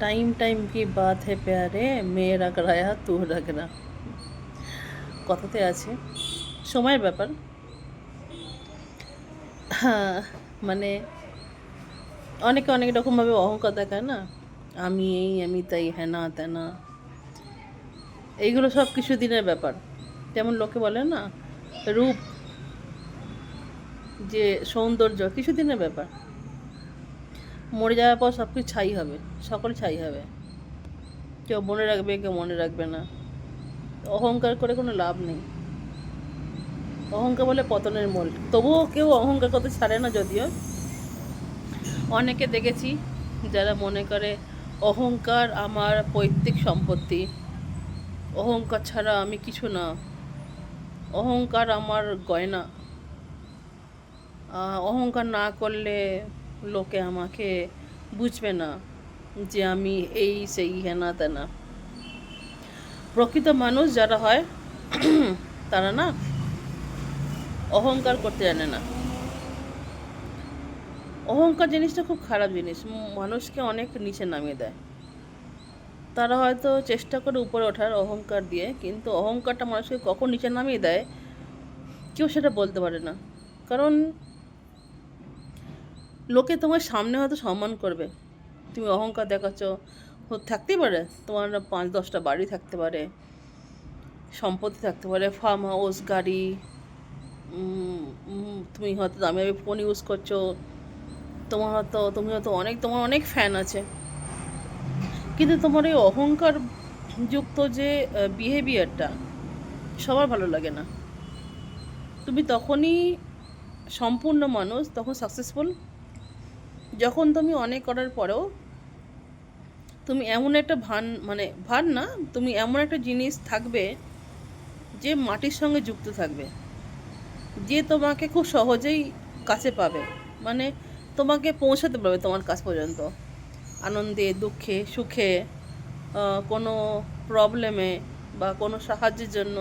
Time time की बात है प्यारे মেয়ে রাগড়ায়া তু রাগড়া কথাতে আছে সময়ের ব্যাপার। হ্যাঁ, মানে অনেকে অনেক রকমভাবে অহংকার দেখায় না, আমি এই আমি তাই হ্যানা ত্যানা, এইগুলো সব কিছু দিনের ব্যাপার। যেমন লোকে বলে না, রূপ যে সৌন্দর্য কিছু দিনের ব্যাপার, মরে যাওয়ার পর সব কিছু ছাই হবে, সকল ছাই হবে, কেউ মনে রাখবে কেউ মনে রাখবে না। অহংকার করে কোনো লাভ নেই, অহংকার বলে পতনের মূল। তবুও কেউ অহংকার করতে ছাড়ে না, যদিও অনেকে দেখেছি যারা মনে করে অহংকার আমার পৈতৃক সম্পত্তি, অহংকার ছাড়া আমি কিছু না, অহংকার আমার গয়না, অহংকার না করলে লোকে আমাকে বুঝবে না যে আমি এই সেই হেনা তেনা। প্রকৃত মানুষ যারা হয় তারা না অহংকার করতে জানে না। অহংকার জিনিসটা খুব খারাপ জিনিস, মানুষকে অনেক নিচে নামিয়ে দেয়। তারা হয়তো চেষ্টা করে উপরে ওঠার অহংকার দিয়ে, কিন্তু অহংকারটা মানুষকে কখন নিচে নামিয়ে দেয় কেউ সেটা বলতে পারে না। কারণ লোকে তোমার সামনে হয়তো সম্মান করবে, তুমি অহংকার দেখাচ্ছ, থাকতেই পারে তোমার 5-10টা বাড়ি থাকতে পারে, সম্পত্তি থাকতে পারে, ফার্ম হাউস, গাড়ি, তুমি হয়তো দামি দামি ফোন ইউজ করছো, তুমি হয়তো তোমার অনেক ফ্যান আছে, কিন্তু তোমার এই অহংকার যুক্ত যে বিহেভিয়ারটা সবার ভালো লাগে না। তুমি তখনই সম্পূর্ণ মানুষ, তখন সাকসেসফুল, যখন তুমি অনেক করার পরেও তুমি এমন একটা ভান না, তুমি এমন একটা জিনিস থাকবে যে মাটির সঙ্গে যুক্ত থাকবে, যে তোমাকে খুব সহজেই কাছে পাবে, মানে তোমাকে পৌঁছাতে পারবে তোমার কাছ পর্যন্ত, আনন্দে দুঃখে সুখে, কোনো প্রবলেমে বা কোনো সাহায্যের জন্য।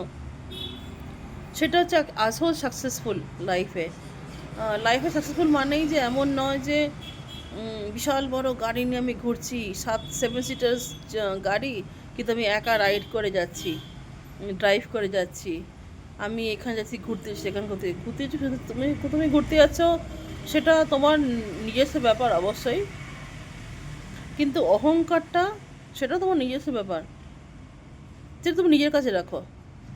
সেটা হচ্ছে আসল সাকসেসফুল লাইফে। লাইফে সাকসেসফুল মানেই যে এমন নয় যে বিশাল বড় গাড়ি নিয়ে আমি ঘুরছি, 7 সিটার্স গাড়ি, কিন্তু আমি একা রাইড করে যাচ্ছি, ড্রাইভ করে যাচ্ছি, আমি এখানে যাচ্ছি ঘুরতে, সেখানে ঘুরতে যাচ্ছি, শুধু তুমি ঘুরতে যাচ্ছ, সেটা তোমার নিজস্ব ব্যাপার অবশ্যই, কিন্তু অহংকারটা সেটা তোমার নিজস্ব ব্যাপার, যেটা তুমি নিজের কাছে রাখো,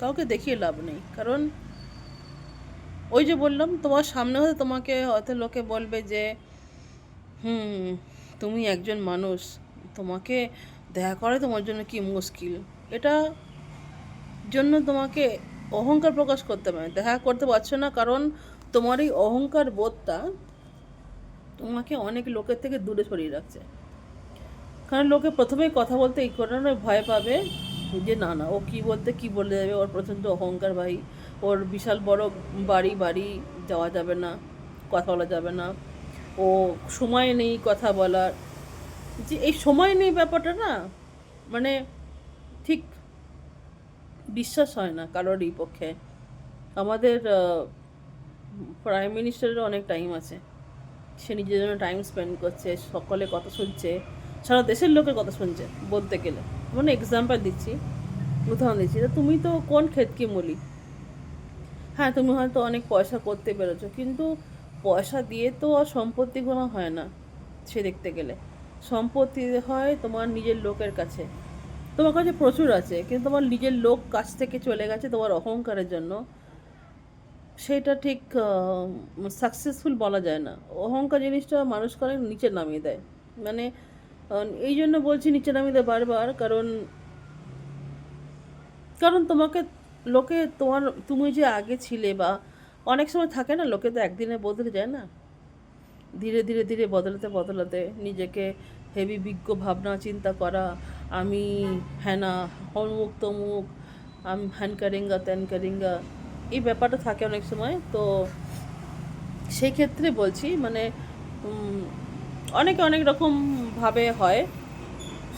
কাউকে দেখিয়ে লাভ নেই। কারণ ওই যে বললাম, তোমার সামনে হয়তো তোমাকে হয়তো লোকে বলবে যে তুমি একজন মানুষ, তোমাকে দেখা করে তোমার জন্য কি মুশকিল, এটা জন্য তোমাকে অহংকার প্রকাশ করতে পারে, দেখা করতে পারছো না, কারণ তোমার এই অহংকার বোধটা তোমাকে অনেক লোকের থেকে দূরে সরিয়ে রাখছে। কারণ লোকে প্রথমেই কথা বলতে এই কারণে ভয় পাবে যে না না, ও কী বলতে কী বলে যাবে, ওর প্রচণ্ড অহংকার ভাই, ওর বিশাল বড় বাড়ি যাওয়া যাবে না, কথা বলা যাবে না, ও সময় নেই কথা বলার। যে এই সময় নেই ব্যাপারটা না, মানে ঠিক বিশ্বাস হয় না কারোরই পক্ষে। আমাদের প্রাইম মিনিস্টারেরও অনেক টাইম আছে, সে নিজের জন্য টাইম স্পেন্ড করছে, সকলে কথা শুনছে, সারা দেশের লোকের কথা শুনছে বলতে গেলে। মানে এক্সাম্পল দিচ্ছি, উদাহরণ দিচ্ছি, তা তুমি তো কোন ক্ষেতকে মূলি। হ্যাঁ, তুমি হয়তো অনেক পয়সা করতে পেরেছো, কিন্তু পয়সা দিয়ে তো আর সম্পত্তি কোনো হয় না। সে দেখতে গেলে সম্পত্তি হয় তোমার নিজের লোকের কাছে, তোমার কাছে প্রচুর আছে, কিন্তু তোমার নিজের লোক কাছ থেকে চলে গেছে তোমার অহংকারের জন্য, সেটা ঠিক সাকসেসফুল বলা যায় না। অহংকার জিনিসটা মানুষকে অনেক নিচে নামিয়ে দেয়, মানে এই জন্য বলছি নিচে নামিয়ে দেয় বারবার, কারণ কারণ তোমাকে লোকে তুমি যে আগে ছিলে, বা অনেক সময় থাকে না, লোকে তো একদিনে বদলে যায় না, ধীরে ধীরে ধীরে বদলাতে বদলাতে নিজেকে হেভি বিজ্ঞ ভাবনা চিন্তা করা, আমি হ্যানা হমুক তমুক, আমি হ্যান কারেঙ্গা ত্যান কারেঙ্গা, এই ব্যাপারটা থাকে অনেক সময়। তো সেই ক্ষেত্রে বলছি, মানে অনেকে অনেক রকমভাবে হয়।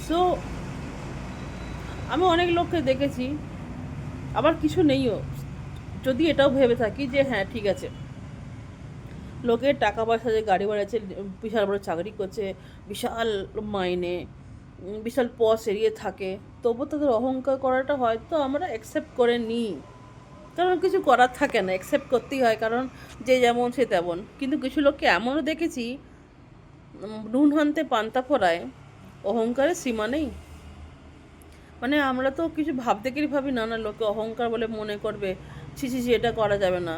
সো আমি অনেক লোককে দেখেছি, আবার কিছু নেইও, যদি এটাও ভেবে থাকি যে হ্যাঁ ঠিক আছে, লোকের টাকা পয়সা, যে গাড়ি বাড়ি আছে, বিশাল বড় চাকরি করছে, বিশাল মাইনে, বিশাল পশ এড়িয়ে থাকে, তবু তাদের অহংকার করাটা হয়তো আমরা অ্যাকসেপ্ট করে নিই, কারণ কিছু করার থাকে না, অ্যাকসেপ্ট করতেই হয়, কারণ যে যেমন সে তেমন। কিন্তু কিছু লোককে এমনও দেখেছি, নুন হানতে পান্তা ফোড়ায়, অহংকারের সীমা নেই। মানে আমরা তো কিছু ভাবতে গেলে ভাবি না না লোকে অহংকার বলে মনে করবে, ছি ছি ছি, এটা করা যাবে না।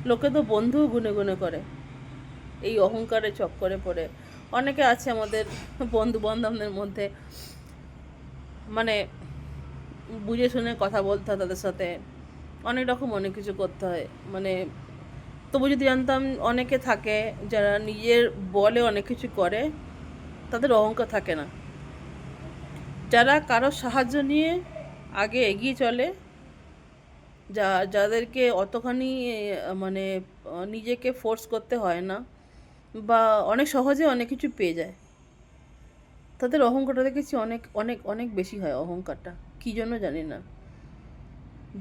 লোকে তো বন্ধুও গুনে গুনে করে এই অহংকারের চক্করে পড়ে। অনেকে আছে আমাদের বন্ধু বান্ধবদের মধ্যে, মানে বুঝে শুনে কথা বলতে হয় তাদের সাথে, অনেক রকম অনেক কিছু করতে হয়। মানে তবু যদি জানতাম অনেকে থাকে যারা নিজের বলে অনেক কিছু করে, তাদের অহংকার থাকে না। যারা কারো সাহায্য নিয়ে আগে এগিয়ে চলে, যাদেরকে অতখানি মানে নিজেকে ফোর্স করতে হয় না, বা অনেক সহজে অনেক কিছু পেয়ে যায়, তাদের অহংকারটা দেখেছি অনেক অনেক অনেক বেশি হয়। অহংকারটা কী জন্য জানি না।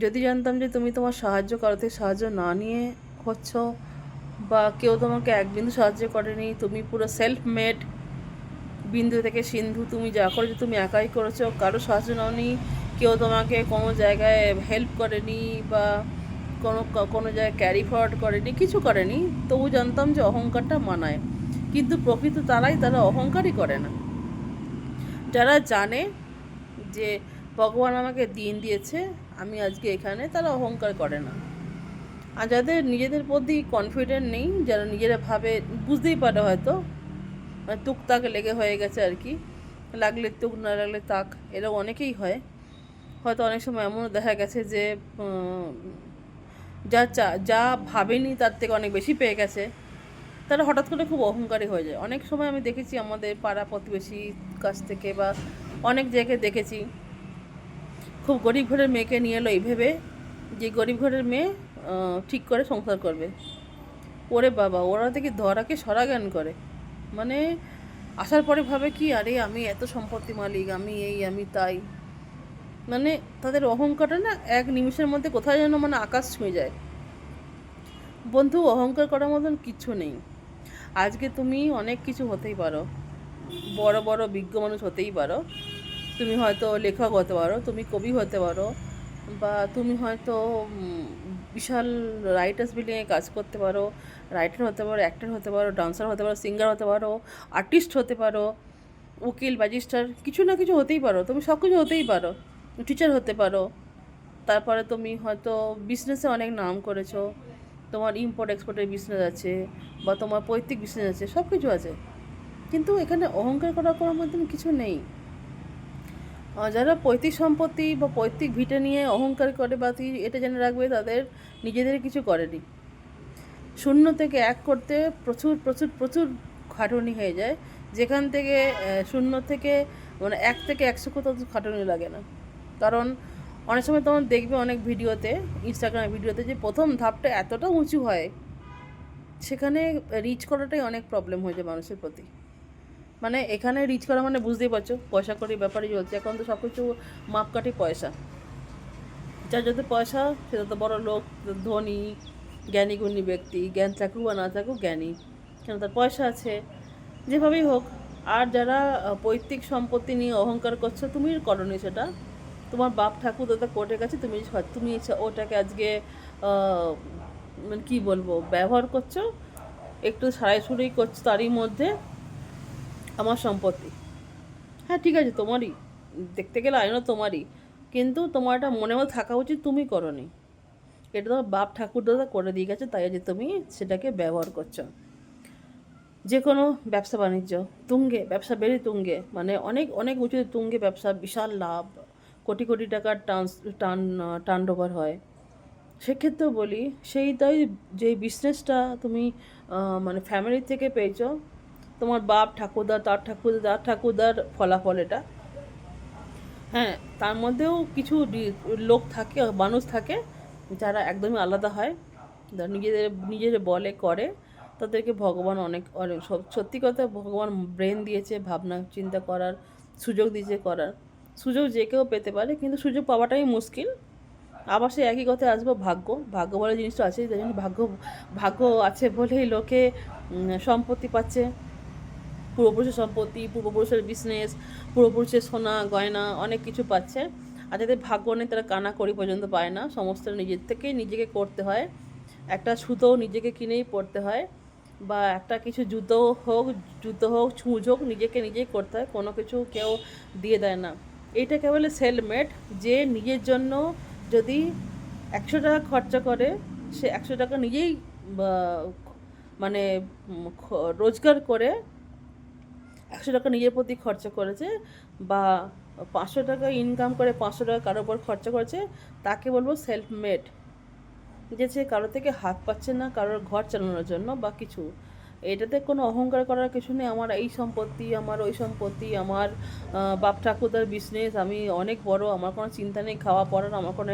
যদি জানতাম যে তুমি তোমার সাহায্য কারো থেকে সাহায্য না নিয়ে হচ্ছ, বা কেউ তোমাকে এক বিন্দু সাহায্য করেনি, তুমি পুরো সেলফ মেড, বিন্দু থেকে সিন্ধু, তুমি যা করেছো তুমি একাই করেছো, কারো সাহায্য নাওনি, কেউ তোমাকে কোনো জায়গায় হেল্প করেনি, বা কোনো কোনো জায়গায় ক্যারি ফরওয়ার্ড করেনি, কিছু করেনি, তবু জানতাম যে অহংকারটা মানায়। কিন্তু প্রকৃত তারা অহংকারই করে না। যারা জানে যে ভগবান আমাকে দিন দিয়েছে, আমি আজকে এখানে, তারা অহংকার করে না। আর যাদের নিজেদের প্রতি কনফিডেন্ট নেই, যারা নিজেরা ভাবে, বুঝতেই পারে হয়তো টুকটাক লেগে হয়ে গেছে আর কি, লাগলে টুক না লাগলে তাক, এরকম অনেকেই হয়। হয়তো অনেক সময় এমনও দেখা গেছে যে যা ভাবেনি তার থেকে অনেক বেশি পেয়ে গেছে, তারা হঠাৎ করে খুব অহংকারী হয়ে যায়। অনেক সময় আমি দেখেছি আমাদের পাড়া প্রতিবেশীর কাছ থেকে, বা অনেক জায়গায় দেখেছি, খুব গরিব ঘরের মেয়েকে নিয়ে এলো এই ভেবে যে গরিব ঘরের মেয়ে ঠিক করে সংসার করবে। ওরে বাবা, ওরা দেখি ধরাকে সরা জ্ঞান করে। মানে আসার পরে ভাবে কি, আরে আমি এত সম্পত্তি মালিক, আমি এই আমি তাই। মানে তাদের অহংকারটা না এক নিমিষের মধ্যে কোথায় যেন মানে আকাশ ছুঁয়ে যায়। বন্ধু, অহংকার করার মতন কিচ্ছু নেই। আজকে তুমি অনেক কিছু হতেই পারো, বড় বড় বিজ্ঞ মানুষ হতেই পারো, তুমি হয়তো লেখক হতে পারো, তুমি কবি হতে পারো, বা তুমি হয়তো বিশাল রাইটার্স বিল্ডিংয়ে কাজ করতে পারো, রাইটার হতে পারো, অ্যাক্টর হতে পারো, ডান্সার হতে পারো, সিঙ্গার হতে পারো, আর্টিস্ট হতে পারো, উকিল ম্যাজিস্ট্রেট, কিছু না কিছু হতেই পারো, তুমি সব কিছু হতেই পারো, টিচার হতে পারো। তারপরে তুমি হয়তো বিজনেসে অনেক নাম করেছো, তোমার ইম্পোর্ট এক্সপোর্টের বিজনেস আছে, বা তোমার পৈতৃক বিজনেস আছে, সব কিছু আছে। কিন্তু এখানে অহংকার করার মধ্যে কিছু নেই। যারা পৈতৃক সম্পত্তি বা পৈতৃক ভিটে নিয়ে অহংকার করে, বা এটা জেনে রাখবে তাদের নিজেদের কিছু করেনি। শূন্য থেকে এক করতে প্রচুর প্রচুর প্রচুর খাটুনি হয়ে যায়, যেখান থেকে শূন্য থেকে মানে 1 থেকে 100 কোথাও খাটুনি লাগে না। কারণ অনেক সময় তোমার দেখবে অনেক ভিডিওতে, ইনস্টাগ্রামের ভিডিওতে, যে প্রথম ধাপটা এতটা উঁচু হয়, সেখানে রিচ করাটাই অনেক প্রবলেম হয়ে যায় মানুষের প্রতি। মানে এখানে রিচ করা মানে বুঝতেই পারছো, পয়সা কড়ির ব্যাপারই চলছে এখন, তো সব কিছু মাপকাঠি পয়সা। যার যত পয়সা সে তত বড় লোক, ধনী, জ্ঞানী গুণী ব্যক্তি, জ্ঞান থাকুক বা না থাকুক জ্ঞানী, কেন তার পয়সা আছে, যেভাবেই হোক। আর যারা পৈতৃক সম্পত্তি নিয়ে অহংকার করছো, তুমি করনি সেটা, তোমার বাপ ঠাকুর দাদা কোর্টের কাছে, তুমি ওটাকে আজকে মানে কী বলবো, ব্যবহার করছো, একটু সারাই সুরাই করছো তারই মধ্যে, আমার সম্পত্তি। হ্যাঁ ঠিক আছে, তোমারই, দেখতে গেলে আইনও তোমারই, কিন্তু তোমার এটা মনেও থাকা উচিত তুমি করনি, এটা তোমার বাপ ঠাকুর দাদা করে দিয়ে গেছে, তাই যে তুমি সেটাকে ব্যবহার করছো। যে কোনো ব্যবসা বাণিজ্য তুঙ্গে, ব্যবসা বেড়ে তুঙ্গে, মানে অনেক অনেক উঁচু তুঙ্গে ব্যবসা, বিশাল লাভ, কোটি কোটি টাকার টার্ন ওভার হয়। সেক্ষেত্রেও বলি, তাই যে বিজনেসটা তুমি মানে ফ্যামিলি থেকে পেয়েছো, তোমার বাপ ঠাকুরদা, তার ঠাকুরদার ফলাফল এটা। হ্যাঁ, তার মধ্যেও কিছু লোক থাকে, মানুষ থাকে, যারা একদমই আলাদা হয়, যারা নিজের বলে করে, তাদেরকে ভগবান অনেক অনেক সত্যি কথা, ভগবান ব্রেন দিয়েছে, ভাবনা চিন্তা করার সুযোগ দিয়েছে, করার সুযোগ যে কেউ পেতে পারে, কিন্তু সুযোগ পাওয়াটাই মুশকিল। আবার সে একই কথায় আসবো, ভাগ্য বলে জিনিসটা আছে, তাই জন্য ভাগ্য আছে বলেই লোকে সম্পত্তি পাচ্ছে, পূর্বপুরুষের সম্পত্তি, পূর্বপুরুষের বিজনেস, পূর্বপুরুষের সোনা গয়না অনেক কিছু পাচ্ছে। আর যাদের ভাগ্য নেই তারা কানা কড়ি পর্যন্ত পায় না, সমস্ত নিজের থেকেই নিজেকে করতে হয়। একটা সুতোও নিজেকে কিনেই পরতে হয়, বা একটা কিছু জুতো হোক ছুঁচ হোক নিজেকে নিজেই করতে হয়, কোনো কিছু কেউ দিয়ে দেয় না। এইটাকে বলে সেলফ মেড। যে নিজের জন্য যদি 100 টাকা খরচা করে, সে 100 টাকা নিজেই বা, মানে রোজগার করে 100 টাকা নিজের প্রতি খরচা করেছে, বা 500 টাকা ইনকাম করে 500 টাকা কারোর উপর খরচা করেছে, তাকে বলবো সেলফ মেড। যে সে কারো থেকে হাত পাচ্ছে না কারোর ঘর চালানোর জন্য বা কিছু। এটাতে কোনো অহংকার করার কিছু নেই, আমার এই সম্পত্তি, আমার ওই সম্পত্তি, আমার বাপ ঠাকুরদার বিজনেস, আমি অনেক বড়, আমার কোনো চিন্তা নেই খাওয়া পড়ার, আমার কোনো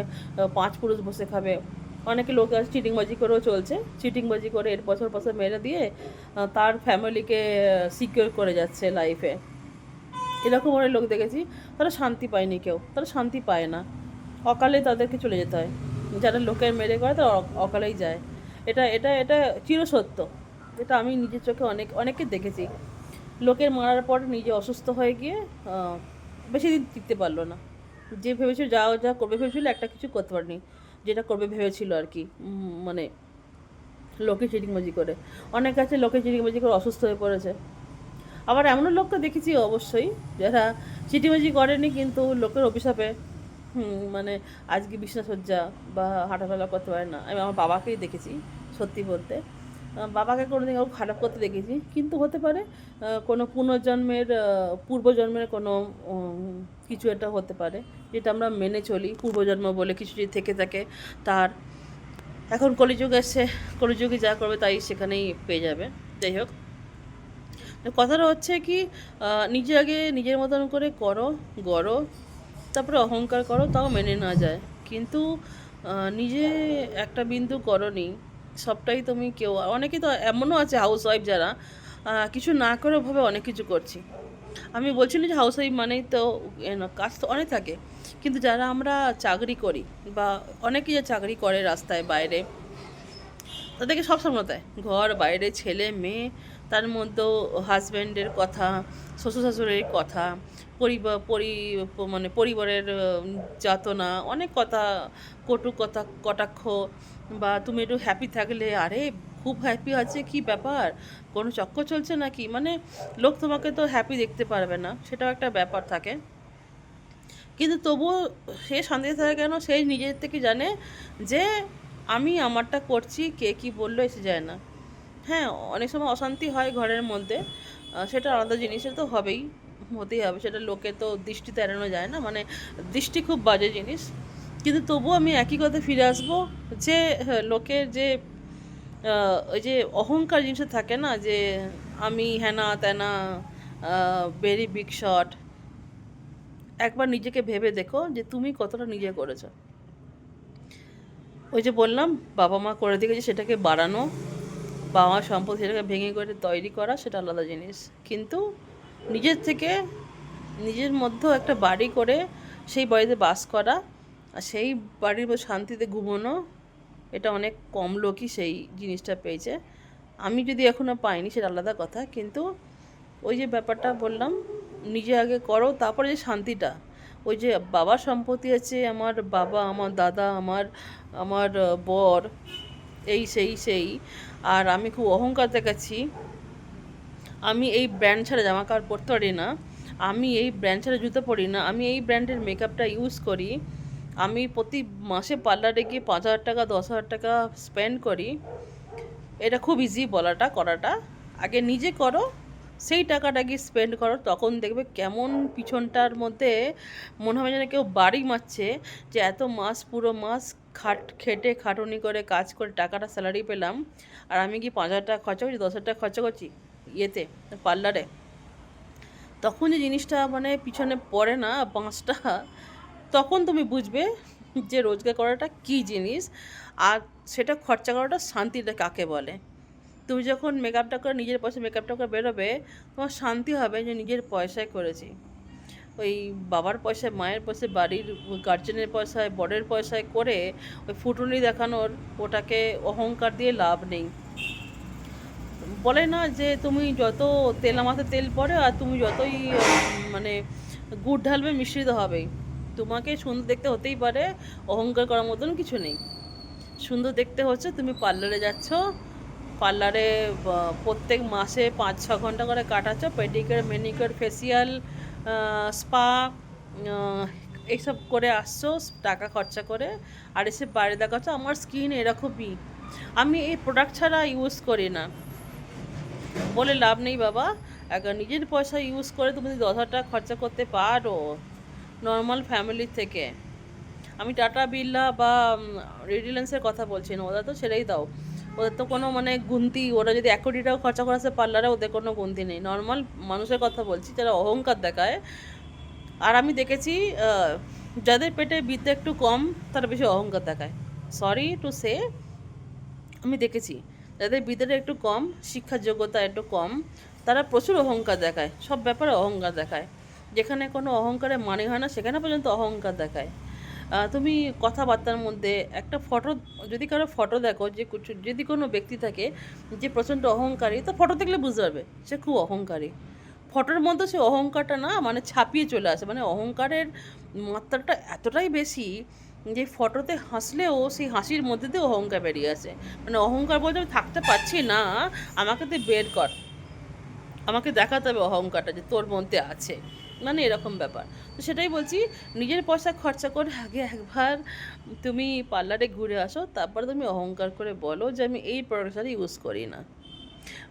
5 পুরুষ বসে খাবে। অনেকে লোক আছে চিটিংবাজি করেও চলছে, চিটিংবাজি করে এর বছর বছর মেরে দিয়ে তার ফ্যামিলিকে সিকিওর করে যাচ্ছে লাইফে। এরকম অনেক লোক দেখেছি, তারা শান্তি পায়নি, কেউ তারা শান্তি পায় না, অকালে তাদেরকে চলে যেতে হয়। যারা লোকের মেরে করে তারা অকালেই যায়। এটা এটা এটা চিরসত্য। এটা আমি নিজের চোখে অনেককে দেখেছি। লোকের মারার পর নিজে অসুস্থ হয়ে গিয়ে বেশি দিন টিকতে পারলো না। যে ভেবেছিল যা যা করবে ভেবেছিল, একটা কিছু করতে পারেনি যেটা করবে ভেবেছিল আর কি। মানে লোকে চিটিংবাজি করে, অনেক আছে লোকে চিটিংবাজি করে অসুস্থ হয়ে পড়েছে। আবার এমনও লোককে দেখেছি অবশ্যই, যারা চিটিবাজি করেনি কিন্তু লোকের অভিশাপে মানে আজকে বিছানাসজ্জা বা হাঁটাফেলা করতে পারে না। আমি আমার বাবাকেই দেখেছি, সত্যি বলতে বাবাকে কোনোদিন কাউকে খারাপ করতে দেখেছি, কিন্তু হতে পারে কোনো পুনর্জন্মের পূর্বজন্মের কোনো কিছু একটা হতে পারে, যেটা আমরা মেনে চলি। পূর্বজন্ম বলে কিছু যদি থেকে থাকে তার, এখন কলিযুগ এসছে, কলিযুগে যা করবে তাই সেখানেই পেয়ে যাবে। যাই হোক, কথাটা হচ্ছে কি, নিজে আগে নিজের মতন করে গড়ো, তারপরে অহংকার করো, তাও মেনে না যায়। কিন্তু নিজে একটা বিন্দু করনি, সবটাই তুমি কেউ, অনেকে তো এমনও আছে হাউস ওয়াইফ যারা কিছু না করে ভাবে অনেক কিছু করছি। আমি বলছি না যে হাউস ওয়াইফ মানেই তো কাজ তো অনেক থাকে, কিন্তু যারা আমরা চাকরি করি বা অনেকে যে চাকরি করে রাস্তায় বাইরে, তাদেরকে সব সামলাতে হয়, ঘর বাইরে ছেলে মেয়ে, তার মধ্যেও হাজব্যান্ডের কথা, শ্বশুর শাশুড়ির কথা, মানে পরিবারের যাতনা, অনেক কথা, কটু কথা কটাক্ষ, বা তুমি একটু হ্যাপি থাকলে আরে খুব হ্যাপি আছে, কি ব্যাপার, কোনো চক্কর চলছে নাকি, মানে লোক তোমাকে তো হ্যাপি দেখতে পারবে না, সেটাও একটা ব্যাপার থাকে। কিন্তু তবুও সে শান্তিতে থাকে কেন, সে নিজের থেকে জানে যে আমি আমারটা করছি, কে কী বললো এসে যায় না। হ্যাঁ, অনেক সময় অশান্তি হয় ঘরের মধ্যে, সেটা আলাদা জিনিস, সেটা তো হতেই হবে, সেটা লোকে তো দৃষ্টিতে এড়ানো যায় না, মানে দৃষ্টি খুব বাজে জিনিস। কিন্তু তবুও আমি একই কথা ফিরে আসবো, যে লোকের যে ওই যে অহংকার জিনিসটা থাকে না, যে আমি হ্যানা ত্যানা, ভেরি বিগ শট। একবার নিজেকে ভেবে দেখো যে তুমি কতটা নিজে করেছো। ওই যে বললাম, বাবা মা করে দিয়েছে, সেটাকে বাড়ানো, বাবা মার সম্পদ সেটাকে ভেঙে করে তৈরি করা, সেটা আলাদা জিনিস। কিন্তু নিজের থেকে, নিজের মধ্যেও একটা বাড়ি করে সেই বাড়িতে বাস করা, আর সেই বাড়ির শান্তিতে ঘুমোনো, এটা অনেক কম লোকই সেই জিনিসটা পেয়েছে। আমি যদি এখনও পাইনি সেটা আলাদা কথা, কিন্তু ওই যে ব্যাপারটা বললাম, নিজে আগে করো, তারপরে যে শান্তিটা, ওই যে বাবার সম্পত্তি আছে, আমার বাবা, আমার দাদা, আমার আমার বর, সেই আর আমি খুব অহংকার দেখাচ্ছি, আমি এই ব্র্যান্ড ছাড়া জামা কাপড় পরতে পারি না, আমি এই ব্র্যান্ড ছাড়া জুতো পরি না, আমি এই ব্র্যান্ডের মেকআপটা ইউজ করি, আমি প্রতি মাসে পার্লারে গিয়ে 5,000 টাকা 10,000 টাকা স্পেন্ড করি। এটা খুব ইজি বলাটা, করাটা আগে নিজে করো, সেই টাকাটা গিয়ে স্পেন্ড করো, তখন দেখবে কেমন পিছনটার মধ্যে মনে হবে যেন কেউ বাড়ি মারছে, যে এত মাস, পুরো মাস খেটে খাটুনি করে কাজ করে টাকাটা স্যালারি পেলাম, আর আমি কি 5,000 টাকা খরচা করছি, 10,000 টাকা খরচা করছি ইয়েতে, পার্লারে। তখন যে জিনিসটা মানে পিছনে পড়ে না বাঁশটা, তখন তুমি বুঝবে যে রোজগার করাটা কী জিনিস, আর সেটা খরচা করাটা শান্তিটা কাকে বলে। তুমি যখন মেকআপটা করে, নিজের পয়সায় মেকআপটা করে বেরোবে, তোমার শান্তি হবে যে নিজের পয়সায় করেছি। ওই বাবার পয়সায়, মায়ের পয়সায়, বাড়ির গার্জেনের পয়সায়, বরের পয়সায় করে ওই ফুটুনি দেখানোর, ওটাকে অহংকার দিয়ে লাভ নেই। বলে না যে তুমি যত তেল মাথায় তেল পড়ে আর তুমি যতই মানে গুড় ঢালবে মিশ্রিত হবেই। তোমাকে সুন্দর দেখতে হতেই পারে, অহংকার করার মতন কিছু নেই। সুন্দর দেখতে হচ্ছে তুমি পার্লারে যাচ্ছ, পার্লারে প্রত্যেক মাসে 5-6 ঘন্টা করে কাটাচ্ছ, পেডিকিওর ম্যানিকিওর ফেসিয়াল স্পা এইসব করে আসছো টাকা খরচা করে, আর এসে বাইরে দেখাচ্ছ আমার স্কিন এরকমই, আমি এই প্রোডাক্ট ছাড়া ইউজ করি না। বলে লাভ নেই বাবা। একবার নিজের পয়সা ইউজ করে তুমি যদি 10,000 টাকা খরচা করতে পারো নর্মাল ফ্যামিলির থেকে, আমি টাটা বিড়লা বা রিলায়েন্সের কথা বলছি না, ওরা তো ছেড়েই দাও, ওদের তো কোনো মানে গুনতি, ওরা যদি 1 কোটি টাকা খরচা করেছে পার্লারে ওদের কোনো গুনতি নেই। নর্মাল মানুষের কথা বলছি যারা অহংকার দেখায়। আর আমি দেখেছি যাদের পেটে বিদ্যা একটু কম তারা বেশি অহংকার দেখায়। সরি টু সে, আমি দেখেছি যাদের বিদ্যাটা একটু কম, শিক্ষার যোগ্যতা একটু কম, তারা প্রচুর অহংকার দেখায়, সব ব্যাপারে অহংকার দেখায়। যেখানে কোনো অহংকারের মানে হয় না সেখানে পর্যন্ত অহংকার দেখায়। তুমি কথাবার্তার মধ্যে একটা ফটো, যদি কারো ফটো দেখো, যে যদি কোনো ব্যক্তি থাকে যে প্রচণ্ড অহংকারী, তো ফটো দেখলে বুঝতে পারবে সে খুব অহংকারী। ফটোর মধ্যে সে অহংকারটা না মানে ছাপিয়ে চলে আসে, মানে অহংকারের মাত্রাটা এতটাই বেশি যে ফটোতে হাসলেও সেই হাসির মধ্যে দিয়ে অহংকার বেরিয়ে আসে। মানে অহংকার বলতে আমি থাকতে পারছি না, আমাকে তুই বের কর, আমাকে দেখাতে হবে অহংকারটা যে তোর মধ্যে আছে, মানে এরকম ব্যাপার। তো সেটাই বলছি, নিজের পয়সা খরচা করে আগে একবার তুমি পার্লারে ঘুরে আসো, তারপরে তুমি অহংকার করে বলো যে আমি এই প্রোডাক্টটা ইউজ করি না,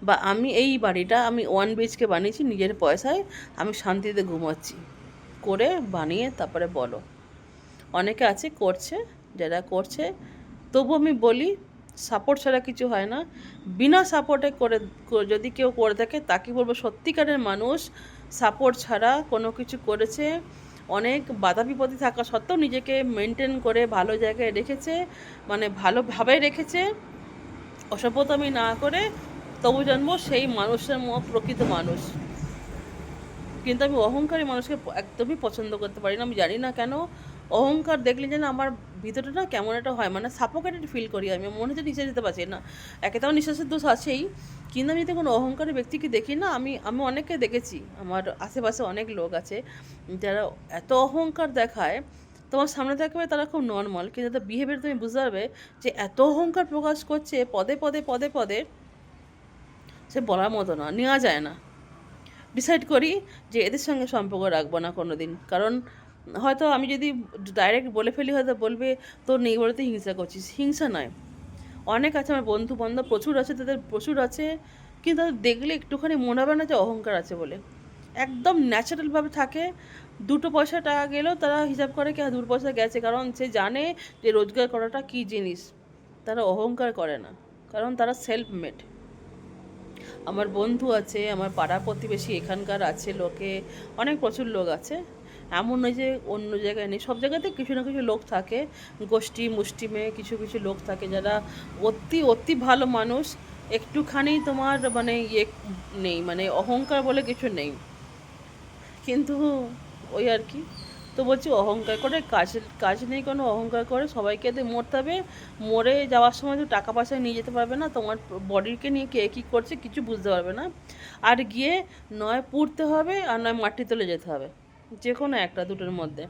বা আমি এই বাড়িটা আমি 1 BHK বানিয়েছি নিজের পয়সায়, আমি শান্তিতে ঘুমাচ্ছি, করে বানিয়ে তারপরে বলো। অনেকে আছে করছে, যারা করছে, তবু আমি বলি সাপোর্ট ছাড়া কিছু হয় না। বিনা সাপোর্টে যদি কেউ করে থাকে তাকে বলবো সত্যিকারের মানুষ সাপোর্ট ছাড়া কোনো কিছু করেছে, অনেক বাধা বিপত্তি থাকা সত্ত্বেও নিজেকে মেনটেন করে ভালো জায়গায় রেখেছে, মানে ভালোভাবে রেখেছে, অসভ্যতামি না করে, তবু জানবো সেই মানুষের প্রকৃত মানুষ। কিন্তু আমি অহংকারী মানুষকে একদমই পছন্দ করতে পারি না, আমি জানি না কেন। অহংকার দেখলে যেন আমার ভিতরটা না কেমন একটা হয়, মানে সাফোকেটেড ফিল করি, আমি মনে হচ্ছে নিঃশ্বাস নিতে পারছি না। একে তো আমার নিঃশ্বাসের দোষ আছেই, কিন্তু আমি যদি কোনো অহংকারী ব্যক্তিকে দেখি না, আমি আমি অনেককে দেখেছি, আমার আশেপাশে অনেক লোক আছে যারা এত অহংকার দেখায়, তোমার সামনে থাকবে তারা খুব নর্মাল, কিন্তু তাদের বিহেভিয়ার তুমি বুঝতে পারবে যে এত অহংকার প্রকাশ করছে পদে পদে পদে পদে, সে বলার মতো না, নেওয়া যায় না। ডিসাইড করি যে এদের সঙ্গে সম্পর্ক রাখবো না কোনো দিন, কারণ হয়তো আমি যদি ডাইরেক্ট বলে ফেলি হয়তো বলবে তোর নেই বলে তুই হিংসা করছিস। হিংসা নয়, অনেক আছে আমার বন্ধু বান্ধব প্রচুর আছে, তাদের প্রচুর আছে, কিন্তু তাদের দেখলে একটুখানি মনে হবে না যে অহংকার আছে বলে, একদম ন্যাচারালভাবে থাকে। 2 পয়সা টাকা গেলেও তারা হিসাব করে কি 2 পয়সা গেছে, কারণ সে জানে যে রোজগার করাটা কী জিনিস। তারা অহংকার করে না, কারণ তারা সেলফ মেড। আমার বন্ধু আছে, আমার পাড়া প্রতিবেশী এখানকার আছে, লোকে অনেক প্রচুর লোক আছে, এমন নয় যে অন্য জায়গায় নেই, সব জায়গাতে কিছু না কিছু লোক থাকে, গোষ্ঠী মুষ্টিমে কিছু কিছু লোক থাকে যারা অতি অতি ভালো মানুষ, একটুখানি তোমার মানে নেই, মানে অহংকার বলে কিছু নেই, কিন্তু ওই আর কি। তো বলছি অহংকার করে কাজ নেই কোনো, অহংকার করে সবাইকে দিয়ে মরতে হবে, মরে যাওয়ার সময় তো টাকা পয়সা নিয়ে যেতে পারবে না, তোমার বডিকে নিয়ে কে কী করছে কিছু বুঝতে পারবে না, আর গিয়ে নয় পুড়তে হবে আর নয় মাটি তুলে যেতে হবে, যে কোনো একটা দুটোর মধ্যে।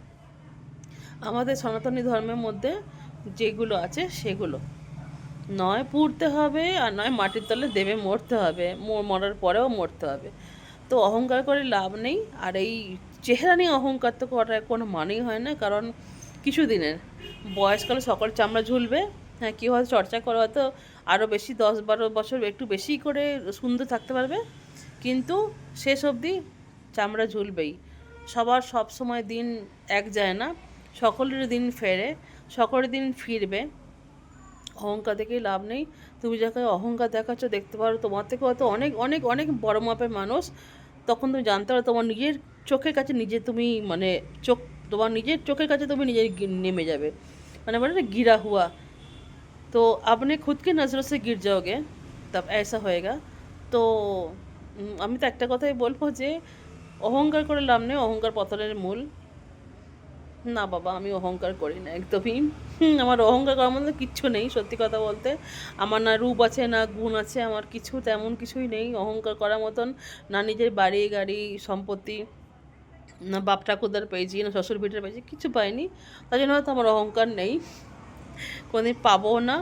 আমাদের সনাতনী ধর্মের মধ্যে যেগুলো আছে সেগুলো, নয় পুড়তে হবে আর নয় মাটির তলে দেবে মরতে হবে, মরার পরেও মরতে হবে। তো অহংকার করে লাভ নেই, আর এই চেহারা নিয়ে অহংকার তো করার কোনো মানেই হয় না, কারণ কিছু দিনের, বয়সকালে সকল চামড়া ঝুলবে। হ্যাঁ, কেউ হয়তো চর্চা করে হয়তো আরও বেশি 10-12 বছর একটু বেশি করে সুন্দর থাকতে পারবে, কিন্তু শেষ অবধি চামড়া ঝুলবেই। সবার সব সময় দিন এক যায় না, সকলের দিন ফেরে, সকলের দিন ফিরবে। অহংকার দেখেই লাভ নেই। তুমি যাকে অহংকার দেখাচ্ছ দেখতে পারো তোমার থেকে হয়তো অনেক অনেক অনেক বড় মাপের মানুষ, তখন তুমি জানতে পারো তোমার নিজের চোখের কাছে নিজে তুমি মানে তোমার নিজের চোখের কাছে তুমি নিজে নেমে যাবে, মানে বলে না গিরা হুয়া, তো আপনি खुद की नज़रों से गिर जाओगे तब ऐसा होएगा। তো আমি তো একটা কথাই বলবো যে অহংকার করে লাভ নেই, অহংকার পতনের মূল। না বাবা, আমি অহংকার করি না একদমই। আমার অহংকার করার মধ্যে কিচ্ছু নেই, সত্যি কথা বলতে। আমার না রূপ আছে না গুণ আছে, আমার কিছু তেমন কিছুই নেই অহংকার করার মতন। না নিজের বাড়ি গাড়ি সম্পত্তি, না বাপ ঠাকুরদার পেয়েছি, না শ্বশুর ভিটের পেয়েছি, কিছু পাইনি। তাই জন্য হয়তো আমার অহংকার নেই, কোনোদিন পাবও না।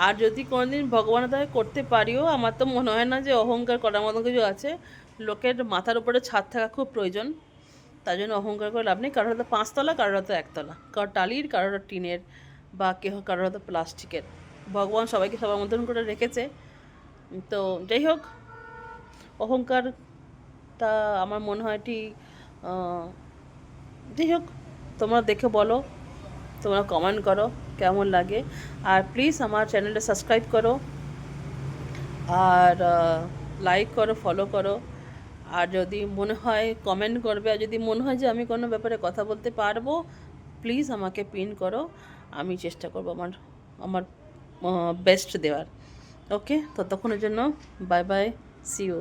আর যদি কোনোদিন ভগবানের দয়া করতে পারিও, আমার তো মনে হয় না যে অহংকার করার মতো কিছু আছে। লোকের মাথার উপরে ছাদ থাকা খুব প্রয়োজন, তার জন্য অহংকার করে লাভ নেই। কারোর হয়তো 5 তলা, কারোর হয়তো 1 তলা, কারোর টালির, কারোর টিনের, বা কেহ কারোর হয়তো প্লাস্টিকের। ভগবান সবাইকে সবার মতন করে রেখেছে। তো যাই হোক, অহংকারটা আমার মনে হয় ঠিক, যাই হোক, তোমরা দেখে বলো, তোমরা কমেন্ট করো কেমন লাগে। আর প্লিজ আমার চ্যানেলটা সাবস্ক্রাইব করো, আর লাইক করো, ফলো করো। আর যদি মনে হয় কমেন্ট করবে, আর যদি মনে হয় যে আমি কোনো ব্যাপারে কথা বলতে পারবো, প্লিজ আমাকে পিন করো। আমি চেষ্টা করবো আমার আমার বেস্ট দেওয়ার। ওকে, ততক্ষণের জন্য বাই বাই, সি ইউ।